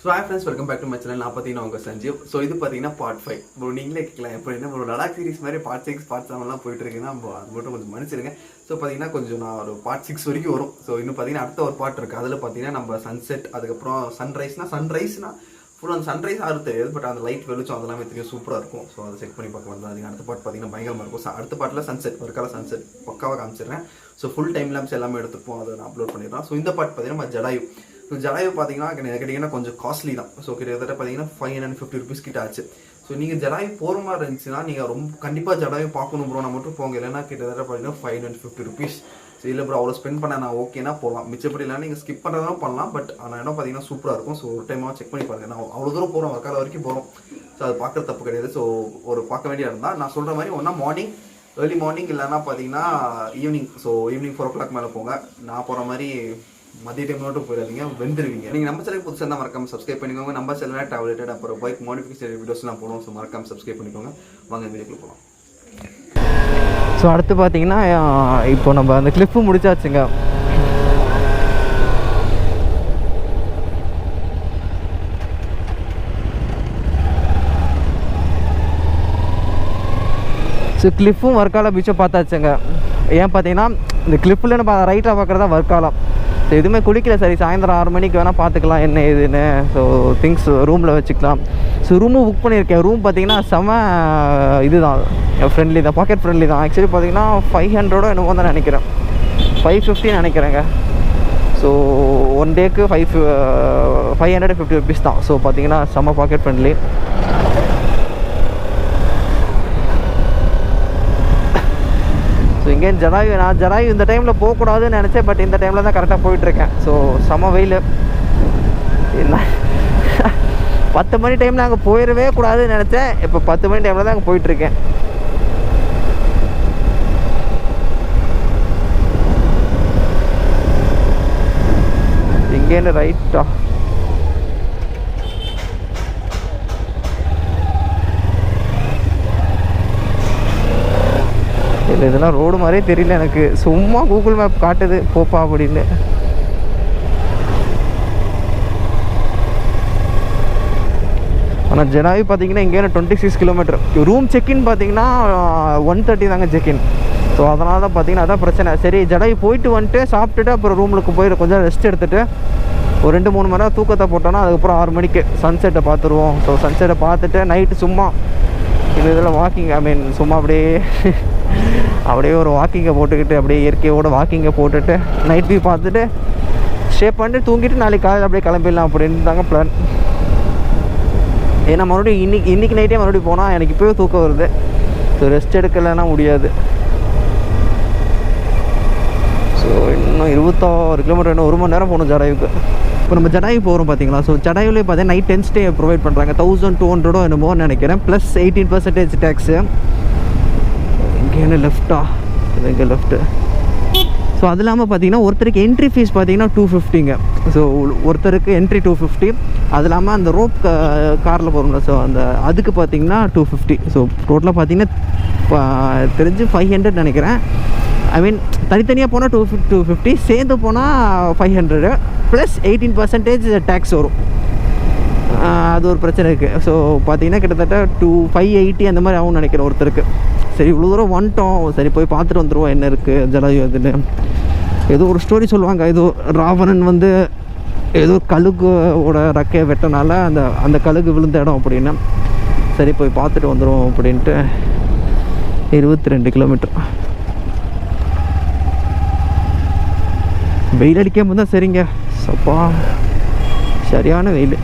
So hi friends, welcome back to my channel. நான் பார்த்தீங்கன்னா உங்கள் சஞ்சீவ். ஸோ இது பார்த்தீங்கன்னா பார்ட் 5. ப்ரோ நீங்களே கேட்கலாம் எப்போ என்ன ஒரு லடாக் சீரிஸ் மாதிரி பார்ட் 6 பார்ட் 7 போயிட்டு இருக்குன்னா அது மட்டும் கொஞ்சம் மன்னிச்சிருங்க. ஸோ பார்த்தீங்கன்னா கொஞ்சம் நான் ஒரு பார்ட் 6 வரைக்கும் வரும். ஸோ இன்னும் பார்த்தீங்கன்னா அடுத்த ஒரு பார்ட் இருக்குது. அதில் பார்த்தீங்கன்னா நம்ம சன்செட், அதுக்கப்புறம் சன்ரைஸ்னா ஃபுல்லாக அந்த சன்ரைஸ் ஆறு தெரியாது, பட் அந்த லைட் வெளிச்சம் அதெல்லாமே தெரியும், சூப்பராக இருக்கும். ஸோ அதை செக் பண்ணி பார்க்கலாம் தான். அதுக்கு அடுத்த பார்ட் பார்த்தீங்கன்னா பயங்கரமாக இருக்கும். ஸோ அடுத்த பார்ட்டில் சன்செட், வர்க்காலா சன்செட் பக்காவாக காமிச்சிடுறேன். ஸோ ஃபுல் டைம் லேம்ஸ் எல்லாமே எடுத்துப்போம், அதை நான் அப்லோட் பண்ணிடுறேன். ஸோ இந்த பார்ட் பார்த்தீங்கன்னா நம்ம ஜடாயு. ஸோ ஜடாயு பார்த்தீங்கன்னா கேட்டிங்கன்னா கொஞ்சம் காஸ்ட்லி தான். ஸோ கிட்டத்தட்ட பார்த்தீங்கன்னா 550 rupees கிட்ட ஆச்சு. ஸோ நீங்கள் ஜடாயு போகிற மாதிரி இருந்துச்சுன்னா நீங்கள் ரொம்ப கண்டிப்பாக ஜடாயு பார்க்கணும் ப்ரோ, நான் மட்டும் போங்க, இல்லைன்னா கிட்டத்தட்ட பார்த்தீங்கன்னா 550 rupees. ஸோ இல்லை ப்ரோ அவ்வளோ ஸ்பெண்ட் பண்ண நான் ஓகேனா போகலாம், மிச்சப்படி இல்லைனா நீங்கள் ஸ்கிப் பண்ணுறதும் பண்ணலாம். பட் ஆனால் இடம் பார்த்தீங்கன்னா சூப்பராக இருக்கும். ஸோ ஒரு டைமாக செக் பண்ணி பாருங்கள். நான் அவ்வளோ தூரம் போகிறோம், வர்க்காலா வரைக்கும் போகிறோம். ஸோ அது பார்க்குறது தப்பு கிடையாது. ஸோ ஒரு பார்க்க வேண்டிய இருந்தால் நான் சொல்கிற மாதிரி ஒன்றா மார்னிங், ஏர்லி மார்னிங் இல்லைன்னா பார்த்தீங்கன்னா ஈவினிங். ஸோ ஈவினிங் 4 o'clock மேலே போங்க. நான் போகிற மாதிரி மதிய டைம் மட்டும் போயிடாதீங்க, வெந்துருவீங்க. நீங்கள் நம்ம சேனல் புதுசாக தான் மறக்காம சப்ஸ்கிரைப் பண்ணிக்கோங்க. நம்ம சேனல் டேப்லெட்டட் அப்புறம் பைக் மாடிஃபிகேஷன் வீடியோஸ்லாம் போடுவோம். ஸோ மறக்காம சப்ஸ்கிரைப் பண்ணிக்கோங்க. வாங்க வீடியோக்குள்ள போகலாம். ஸோ அடுத்து பார்த்தீங்கன்னா இப்போ நம்ம அந்த கிளிப்பு முடிச்சாச்சுங்க. ஸோ கிளிப்பும் வர்க்காலா பீச்சும் பார்த்தாச்சுங்க. ஏன் பார்த்தீங்கன்னா இந்த கிளிப்பில் நம்ம ரைட்டாக பார்க்குறதா வர்க்காலா. ஸோ எதுவுமே குளிக்கல, சரி சாயந்தரம் 6 மணிக்கு வேணால் பார்த்துக்கலாம் என்ன ஏதுன்னு. ஸோ திங்ஸ் ரூமில் வச்சுக்கலாம். ஸோ ரூமும் புக் பண்ணியிருக்கேன். ரூம் பார்த்தீங்கன்னா செம இதுதான், ஃப்ரெண்ட்லி தான், பாக்கெட் ஃப்ரெண்ட்லி தான். ஆக்சுவலி பார்த்தீங்கன்னா 500 என்னமோ தான் நினைக்கிறேன், 550 நினைக்கிறேங்க. ஸோ ஒன் டேக்கு 550 rupees தான். ஸோ பார்த்தீங்கன்னா செம்ம பாக்கெட் ஃப்ரெண்ட்லி. ஸோ இங்கே நான் ஜடாயு இந்த டைமில் போகக்கூடாதுன்னு நினச்சேன், பட் இந்த டைமில் தான் கரெக்டாக போயிட்டுருக்கேன். ஸோ செம வெயில். என்ன 10 மணி டைமில் அங்கே போயிடவே கூடாதுன்னு நினச்சேன். இப்போ 10 மணி டைமில் தான் அங்கே போயிட்டுருக்கேன். இங்கேருந்து ரைட்டா இல்லை, இதெல்லாம் ரோடு மாதிரியே தெரியல எனக்கு, சும்மா கூகுள் மேப் காட்டுது போப்பா அப்படின்னு. ஆனால் ஜடாயு பார்த்தீங்கன்னா இங்கேருந்து 26 kilometer. ரூம் செக்இன் பார்த்தீங்கன்னா 130 தாங்க செக்இன். ஸோ அதனால தான் பார்த்தீங்கன்னா அதான் பிரச்சனை. சரி ஜடாயு போயிட்டு வந்துட்டு சாப்பிட்டுட்டு அப்புறம் ரூமுக்கு போயிட்டு கொஞ்சம் ரெஸ்ட் எடுத்துகிட்டு ஒரு 2-3 மணி நேரம் தூக்கத்தை போட்டோன்னா அதுக்கப்புறம் 6 மணிக்கு சன்செட்டை பார்த்துருவோம். ஸோ சன்செட்டை பார்த்துட்டு நைட்டு சும்மா இதில் வாக்கிங், ஐ மீன் சும்மா அப்படியே ஒரு வாக்கிங்கை போட்டுக்கிட்டு அப்படியே இயற்கையோட வாக்கிங்கை போட்டுட்டு நைட் வியூ பார்த்துட்டு ஷேப் பண்ணிட்டு தூங்கிட்டு நாளைக்கு காலையில் அப்படியே கிளம்பிடலாம் அப்படின்னு தாங்க பிளான். ஏன்னா மறுபடியும் இன்றைக்கி நைட்டே மறுபடியும் போனால் எனக்கு இப்போவே தூக்கம் வருது. ஸோ ரெஸ்ட் எடுக்கலைன்னா முடியாது. ஸோ இன்னும் 26 kilometer, இன்னும் 1 மணி நேரம் போகணும் ஜடாயுக்கு. இப்போ நம்ம ஜடாயு போகிறோம் பார்த்தீங்களா. ஸோ ஜடாயுலேயே பார்த்தீங்கன்னா நைட் 10 stay ப்ரொவைட் பண்ணுறாங்க. 1200 என்னமோ நினைக்கிறேன், ப்ளஸ் 18% டேக்ஸு. இங்கே என்ன லெஃப்ட்டா, இது இங்கே லெஃப்ட்டு. ஸோ அது இல்லாமல் பார்த்தீங்கன்னா ஒருத்தருக்கு என்ட்ரி ஃபீஸ் பார்த்தீங்கன்னா 250ங்க. ஸோ ஒருத்தருக்கு என்ட்ரி 250. அது இல்லாமல் அந்த ரோப் காரில் போகிறோம்ல, ஸோ அதுக்கு பார்த்தீங்கன்னா 250. ஸோ டோட்டலாக பார்த்தீங்கன்னா தெரிஞ்சு 500 நினைக்கிறேன். ஐ மீன் தனித்தனியாக போனால் 250, சேர்ந்து போனால் 500 ப்ளஸ் 18% டேக்ஸ் வரும். அது ஒரு பிரச்சனை இருக்குது. ஸோ பார்த்தீங்கன்னா கிட்டத்தட்ட 580 அந்த மாதிரி ஆகும்னு நினைக்கிறேன் ஒருத்தருக்கு. சரி இவ்வளோ தூரம் வந்துட்டோம், சரி போய் பார்த்துட்டு வந்துடுவோம் என்ன இருக்குது ஜடாயு அதுன்னு. ஏதோ ஒரு ஸ்டோரி சொல்லுவாங்க, ஏதோ ராவணன் ஏதோ கழுகோட ரெக்கையை வெட்டனால அந்த கழுகு விழுந்த இடம் அப்படின்னு. சரி போய் பார்த்துட்டு வந்துடுவோம் அப்படின்ட்டு 22 kilometer. வெயில் அடிக்காமல் தான் சரிங்க. சப்பா சரியான வெயில்.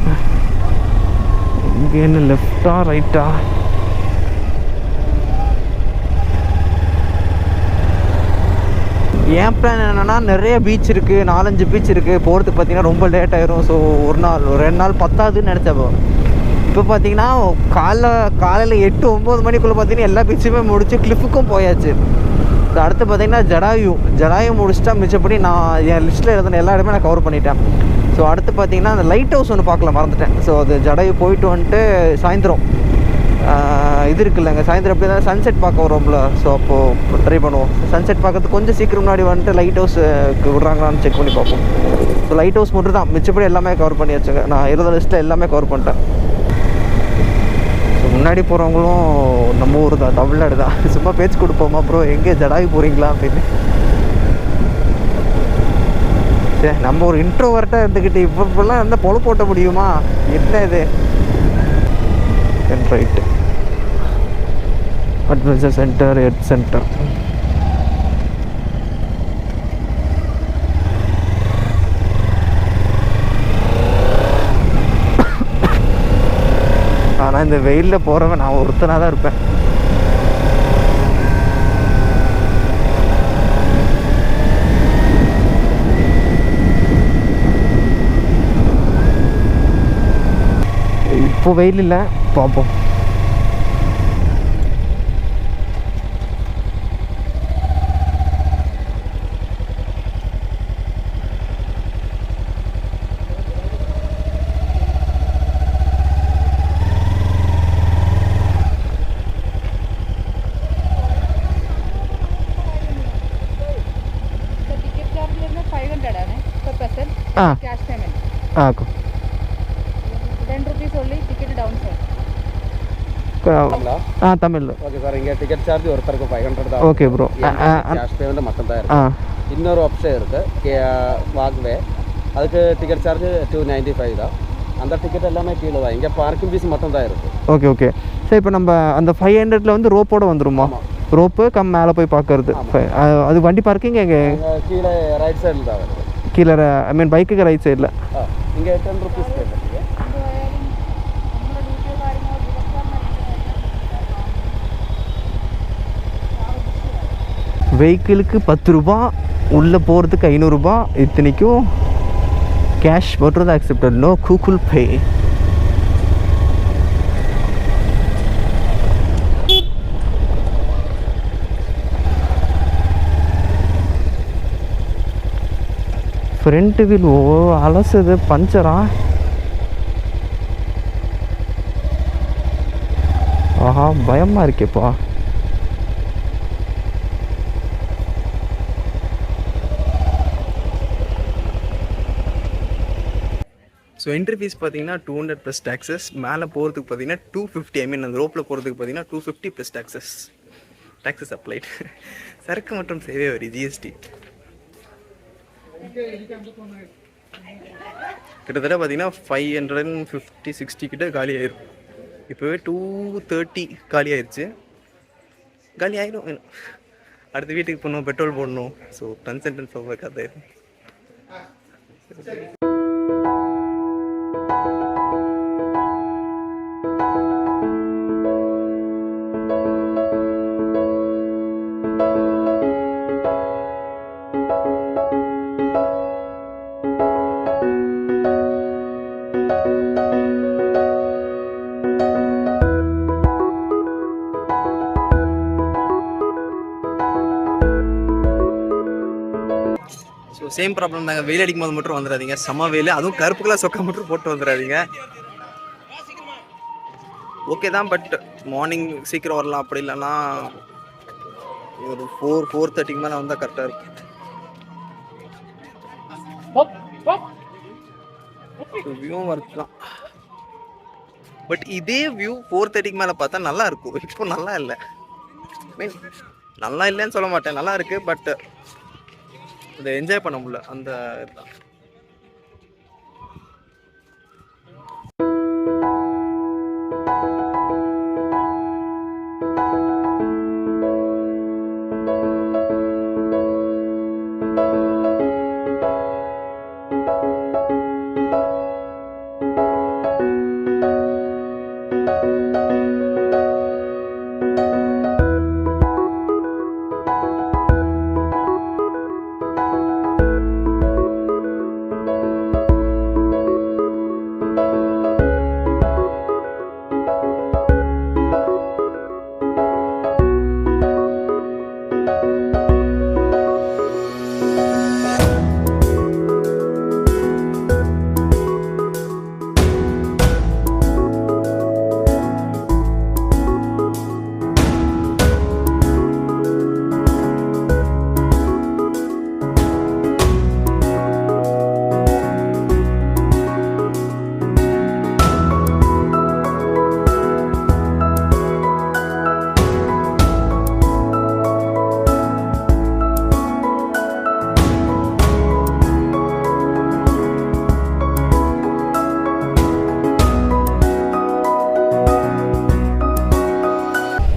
இங்கே என்ன லெஃப்டா ரைட்டா? என் பிளான் என்னென்னா நிறைய பீச் இருக்குது, 4-5 பீச் இருக்குது. போகிறதுக்கு பார்த்தீங்கன்னா ரொம்ப லேட் ஆயிரும். ஸோ ஒரு 2 நாள் பத்தாதுன்னு நினச்சப்போ இப்போ பார்த்தீங்கன்னா காலையில் 8-9 மணிக்குள்ளே பார்த்தீங்கன்னா எல்லா பீச்சுமே முடிச்சு கிளிஃபுக்கும் போயாச்சு. ஸோ அடுத்து பார்த்தீங்கன்னா ஜடாயு முடிச்சுட்டா மிச்சப்படி நான் என் லிஸ்ட்டில் இருந்த எல்லா இடமே நான் கவர் பண்ணிட்டேன். ஸோ அடுத்து பார்த்தீங்கன்னா அந்த லைட் ஹவுஸ் ஒன்று பார்க்கல மறந்துட்டேன். ஸோ அது ஜடாயு போயிட்டு வந்துட்டு சாயந்தரம் இது இருக்குல்லங்க சாயந்தரம் எப்படி தான் சன்செட் பார்க்க வரோம்ல. ஸோ அப்போது ட்ரை பண்ணுவோம். சன்செட் பார்க்கறதுக்கு கொஞ்சம் சீக்கிரம் முன்னாடி வந்துட்டு லைட் ஹவுஸுக்கு விட்றாங்களான்னு செக் பண்ணி பார்ப்போம். ஸோ லைட் ஹவுஸ் மட்டும் தான், மிச்சப்படி எல்லாமே கவர் பண்ணியாச்சுங்க. நான் இருந்த லிஸ்ட்டில் எல்லாமே கவர் பண்ணிட்டேன். ஸோ முன்னாடி போகிறவங்களும் நம்ம ஊர் தான், தமிழ்நாடு தான். சும்மா பேச்சு கொடுப்போமா ப்ரோ எங்கே ஜடாயு போகிறீங்களா அப்படின்னு. சரி நம்ம ஒரு இன்ட்ரோவர்ட்டாக இருந்துக்கிட்டு இப்போலாம் எந்த பொழு போட்ட முடியுமா? என்ன இது right adventure centre, head centre. ஆனால் இந்த வெயிலில் போகிறவன் நான் ஒருத்தனாக தான் இருப்பேன். இப்போ வெயில் இல்லை, பார்ப்போம். cash payment. Okay. 10 rupees only ticket downside. Tamil. Okay sir, இங்கே டிக்கெட் சார்ஜ் ஒருத்தருக்கு 500 தான். Okay bro. கேஷ் பேமெண்ட் மட்டும் தான் இருக்குது. இன்னொரு ஆப்ஷன் இருக்குது வாக்வே, அதுக்கு டிக்கெட் சார்ஜ் 295 தான். அந்த டிக்கெட் எல்லாமே கீழே தான், இங்கே பார்க்கிங் ஃபீஸ் மட்டும் தான் இருக்குது. Okay okay sir. இப்போ நம்ம அந்த 500ல் வந்து ரோப்போடு வந்துருமா? ரோப்பு கம் மேலே போய் பார்க்கறது. அது வண்டி பார்க்கிங் எங்கே? கீழே ரைட் சைடில் தான் வருது. கீழே ஐ மீன் பைக்குக்கு ரைட் சைடில். இங்கே 10 rupees பே பண்ணுங்க. வெஹிக்கிளுக்கு 10 ரூபா, உள்ளே போகிறதுக்கு 500 ரூபா. இத்தனைக்கும் கேஷ் மட்டும் தான் accepted, no Google Pay. Front wheel அலசுது, பஞ்சரா? ஆஹா பயமாக இருக்கேப்பா. ஸோ என்ட்ரி ஃபீஸ் பார்த்தீங்கன்னா 200 ப்ளஸ் டேக்ஸஸ். மேலே போகிறதுக்கு பார்த்தீங்கன்னா 250, ஐ மீன் அந்த ரோப்பில் போகிறதுக்கு பார்த்தீங்கன்னா 250 ப்ளஸ் டேக்ஸஸ் அப்ளைட். சரக்கு மற்றும் சேவை வரி ஜிஎஸ்டி கிட்டத்தட்ட பார்த்தீங்கன்னா 550-60 கிட்ட காலி ஆயிரும். இப்போவே 230 காலி ஆயிடுச்சு. காலி ஆயிரும். அடுத்து வீட்டுக்கு போகணும், பெட்ரோல் போடணும். So tons and tons of கதை. ஸோ சேம் ப்ராப்ளம் தாங்க. வெயில் அடிக்கும் போது மட்டும் வந்துடாதீங்க, செம்ம வெயில். அதுவும் கருப்பு கலர் சொக்கா மட்டும் போட்டு வந்துடாதீங்க. ஓகே தான், பட் மார்னிங் சீக்கிரம் வரலாம். அப்படி இல்லைன்னா ஒரு 4-4:30 மேலே வந்தால் கரெக்டாக இருக்கும். வியூவும் ஒர்க் தான், பட் இதே வியூ 4:30 மேலே பார்த்தா நல்லா இருக்கும். இப்போ நல்லா இல்லை, மீன் நல்லா இல்லைன்னு சொல்ல மாட்டேன், நல்லா இருக்கு. பட் அதை என்ஜாய் பண்ண முடியல, அந்த இதுதான்.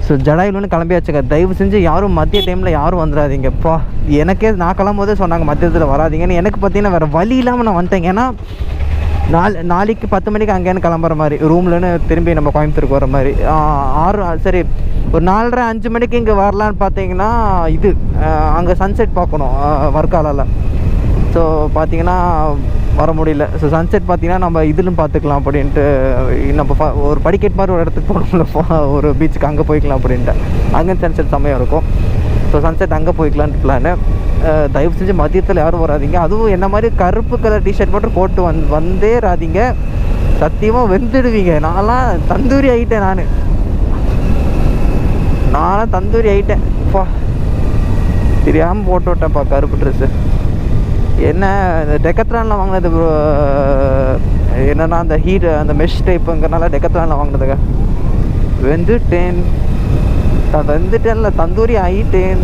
ஸோ ஜடாயுலன்னு கிளம்பியாச்சுங்க. தயவு செஞ்சு யாரும் மதிய டைமில் யாரும் வந்துடாதீங்கப்பா. எனக்கே நான் கிளம்போதே சொன்னாங்க மதியத்தில் வராதிங்கன்னு. எனக்கு பார்த்தீங்கன்னா வேறு வழி இல்லாமல் நான் வந்துட்டேன். ஏன்னா நாளைக்கு 10 மணிக்கு அங்கேன்னு கிளம்புற மாதிரி, ரூம்லன்னு திரும்பி நம்ம கோயம்புத்தூருக்கு வர மாதிரி. 6 சரி ஒரு 4:30 5 மணிக்கு இங்கே வரலான்னு பார்த்தீங்கன்னா இது அங்கே சன்செட் பார்க்கணும் வர்க்காலாவில். ஸோ பார்த்தீங்கன்னா வர முடியல. ஸோ சன்செட் பார்த்தீங்கன்னா நம்ம இதுலும் பார்த்துக்கலாம் அப்படின்ட்டு நம்ம ஒரு படிக்கட் மாதிரி ஒரு இடத்துக்கு போகணும்ல, ஒரு பீச்சுக்கு அங்கே போய்க்கலாம் அப்படின்ட்டு. அங்கே சன்செட் செம்மையாக இருக்கும். ஸோ சன்செட் அங்கே போய்க்கலான்ட்டு பிளானு. தயவு செஞ்சு மதியத்தில் யாரும் வராதிங்க. அதுவும் என்ன மாதிரி கருப்பு கலர் டிஷர்ட் மட்டும் போட்டு வந்தே ராதிங்க. சத்தியமாக வெந்துடுவீங்க. நான்லாம் தந்தூரி ஆகிட்டேன். நான்லாம் தந்தூரி ஆகிட்டேன். அப்பா தெரியாமல் போட்டு விட்டேன்ப்பா கருப்பு ட்ரெஸ்ஸு. என்ன இந்த டெக்கத்ரானில் வாங்கினது என்னென்னா அந்த ஹீட் அந்த மெஷ் டைப்புங்கிறனால டெக்கத்ரானில் வாங்கினதுங்க. வெந்துட்டேன்ல தந்தூரி ஆகிட்டேன்.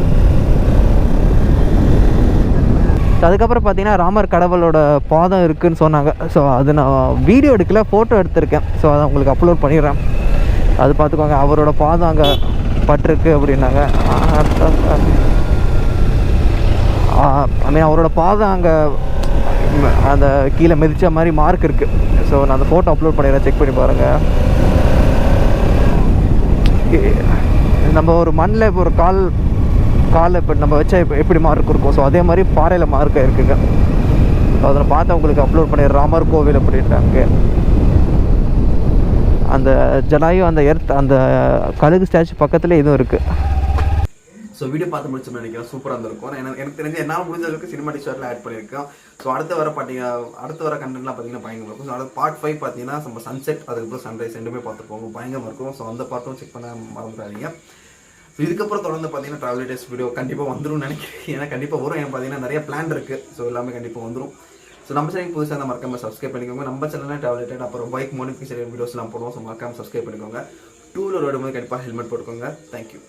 அதுக்கப்புறம் பார்த்தீங்கன்னா ராமர் கடவுளோட பாதம் இருக்குதுன்னு சொன்னாங்க. ஸோ அது நான் வீடியோ எடுக்கல, ஃபோட்டோ எடுத்திருக்கேன். ஸோ அதை உங்களுக்கு அப்லோட் பண்ணிடுறேன். அது பார்த்துக்கோங்க. அவரோட பாதம் அங்கே பட்டிருக்கு அப்படின்னாங்க. அவரோட பாதம் அங்கே அந்த கீழே மிதித்த மாதிரி மார்க் இருக்குது. ஸோ நான் அந்த ஃபோட்டோ அப்லோட் பண்ணிடுறேன், செக் பண்ணி பாருங்கள். நம்ம ஒரு மண்ணில் இப்போ ஒரு காலில் இப்போ நம்ம வச்சா எப்படி மார்க் இருக்கும், ஸோ அதே மாதிரி பாறையில் மார்க்காக இருக்குங்க. ஸோ அதில் பார்த்து உங்களுக்கு அப்லோட் பண்ணிடுறேன். ராமர் கோவில் அப்படின்ட்டாங்க. அந்த ஜடாயு அந்த அந்த கழுகு ஸ்டாச்சு பக்கத்தில் இதுவும் இருக்குது. ஸோ வீடியோ பார்த்து முடிச்சோம்னு நினைக்கிறேன். சூப்பராக இருந்திருக்கும். எனக்கு தெரிஞ்சு என்னால் முடிஞ்ச அளவுக்கு சினிமாட்டிக் ஷார்ட்டில் ஆட் பண்ணியிருக்கோம். ஸோ அடுத்த வர கண்டென்ட்லாம் பார்த்தீங்கன்னா பயங்கரமாக இருக்கும். ஸோ அடுத்த பார்ட் 5 பார்த்தீங்கன்னா நம்ம சன்செட் அதுக்கப்புறம் சன்ரைஸ் ரெண்டுமே பார்த்துப்போங்க. பயங்கரமாக இருக்கும். ஸோ அந்த பார்ட்டும் செக் பண்ண மறந்துடாதீங்க. ஸோ இதுக்கப்புறம் தொடர்ந்து பார்த்தீங்கன்னா ட்ராவல் டேஸ் வீடியோ கண்டிப்பாக வந்துடும் நினைக்கிறேன். ஏன்னா கண்டிப்பாக வரும். எனக்கு பார்த்தீங்கன்னா நிறைய பிளான் இருக்குது. ஸோ எல்லாமே கண்டிப்பாக வந்துடும். ஸோ நம்ம சேனல் புதுசாக இருந்தால் மறக்காமல் சப்ஸ்கிரைப் பண்ணிக்கோங்க. நம்ம சேனலில் ட்ராவல் அப்புறம் பைக் மோடிஃபிகேஷன் வீடியோஸ்லாம் போடுவோம். ஸோ மறக்காமல் சப்ஸ்கிரைப் பண்ணிக்கோங்க. டூ வீலர் ஓடும்போது கண்டிப்பாக ஹெல்மெட் போட்டுக்கோங்க. தேங்க்யூ.